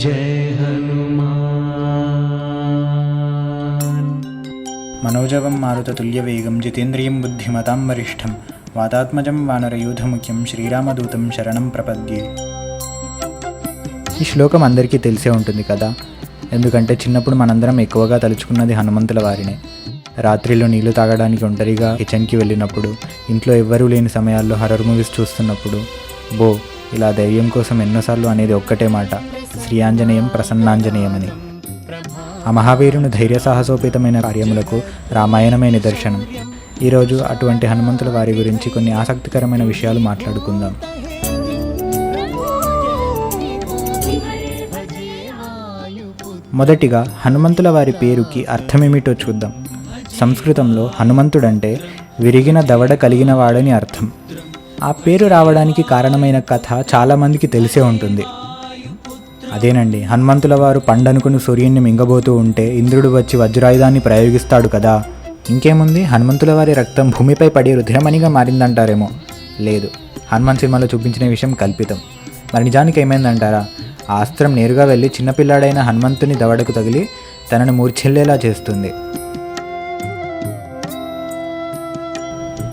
जय हनुमान। मनोजवं मारुततुल्यवेगं जितेन्द्रियं बुद्धिमतां वरिष्ठं वातात्मजं वानरयूथमुख्यं శ్రీరామదూతం శరణం ప్రపద్యే. ఈ శ్లోకం అందరికీ తెలిసే ఉంటుంది కదా, ఎందుకంటే చిన్నప్పుడు మనందరం ఎక్కువగా తలుచుకున్నది హనుమంతుల వారినే. రాత్రిలో నీళ్లు తాగడానికి ఒంటరిగా కిచెన్కి వెళ్ళినప్పుడు, ఇంట్లో ఎవ్వరూ లేని సమయాల్లో హర్రర్ మూవీస్ చూస్తున్నప్పుడు, ఇలా ధైర్యం కోసం ఎన్నోసార్లు అనేది ఒక్కటే మాట, శ్రీయాంజనేయం ప్రసన్నాంజనేయం అని. ఆ మహావీరుని ధైర్య సాహసోపేతమైన కార్యములకు రామాయణమే నిదర్శనం. ఈరోజు అటువంటి హనుమంతుల వారి గురించి కొన్ని ఆసక్తికరమైన విషయాలు మాట్లాడుకుందాం. మొదటిగా హనుమంతుల వారి పేరుకి అర్థమేమిటో చూద్దాం. సంస్కృతంలో హనుమంతుడంటే విరిగిన దవడ కలిగిన వాడని అర్థం. ఆ పేరు రావడానికి కారణమైన కథ చాలామందికి తెలిసే ఉంటుంది. అదేనండి, హనుమంతుల వారు పండనుకుని సూర్యుడిని మింగబోతూ ఉంటే ఇంద్రుడు వచ్చి వజ్రాయుధాన్ని ప్రయోగిస్తాడు కదా. ఇంకేముంది, హనుమంతుల వారి రక్తం భూమిపై పడి రుధిరమణిగా మారిందంటారేమో. లేదు, హనుమాన్ సినిమాలో చూపించిన విషయం కల్పితం. మరి నిజానికి ఏమైందంటారా? ఆ అస్త్రం నేరుగా వెళ్ళి చిన్నపిల్లాడైన హనుమంతుని దవడకు తగిలి తనను మూర్ఛిల్లేలా చేస్తుంది.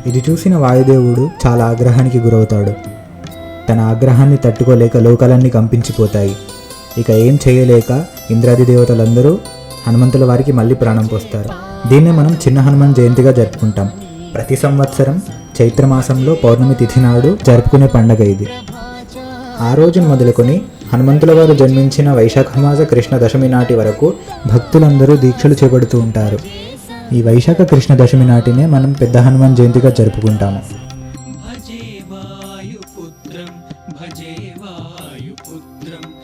ఇది చూసిన వాయుదేవుడు చాలా ఆగ్రహానికి గురవుతాడు. తన ఆగ్రహాన్ని తట్టుకోలేక లోకాలన్నీ కంపించిపోతాయి. ఇక ఏం చేయలేక ఇంద్రాది దేవతలందరూ హనుమంతుల వారికి మళ్ళీ ప్రాణం పోస్తారు. దీన్నే మనం చిన్న హనుమాన్ జయంతిగా జరుపుకుంటాం. ప్రతి సంవత్సరం చైత్రమాసంలో పౌర్ణమి తిథి నాడు జరుపుకునే పండగ ఇది. ఆ రోజును మొదలుకొని హనుమంతుల వారు జన్మించిన వైశాఖమాస కృష్ణ దశమి నాటి వరకు భక్తులందరూ దీక్షలు చేపడుతూ ఉంటారు. ఈ వైశాఖ కృష్ణ దశమి నాటినే మనం పెద్ద హనుమాన్ జయంతిగా జరుపుకుంటాము.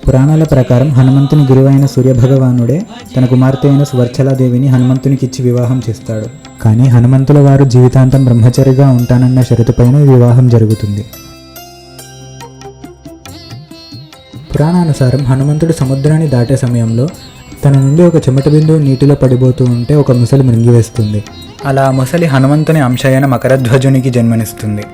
పురాణాల ప్రకారం హనుమంతుని గురువైన సూర్యభగవానుడే తన కుమార్తె అయిన సువర్చలాదేవిని హనుమంతునికిచ్చి వివాహం చేస్తాడు. కానీ హనుమంతుల వారు జీవితాంతం బ్రహ్మచరిగా ఉంటానన్న షరతుపైన వివాహం జరుగుతుంది. పురాణానుసారం హనుమంతుడు సముద్రాన్ని దాటే సమయంలో తన నుండి ఒక చెమట బిందువు నీటిలో పడిపోతూ ఉంటే ఒక ముసలి మృంగివేస్తుంది. అలా ముసలి హనుమంతుని అంశ అయిన మకరధ్వజునికి జన్మనిస్తుంది.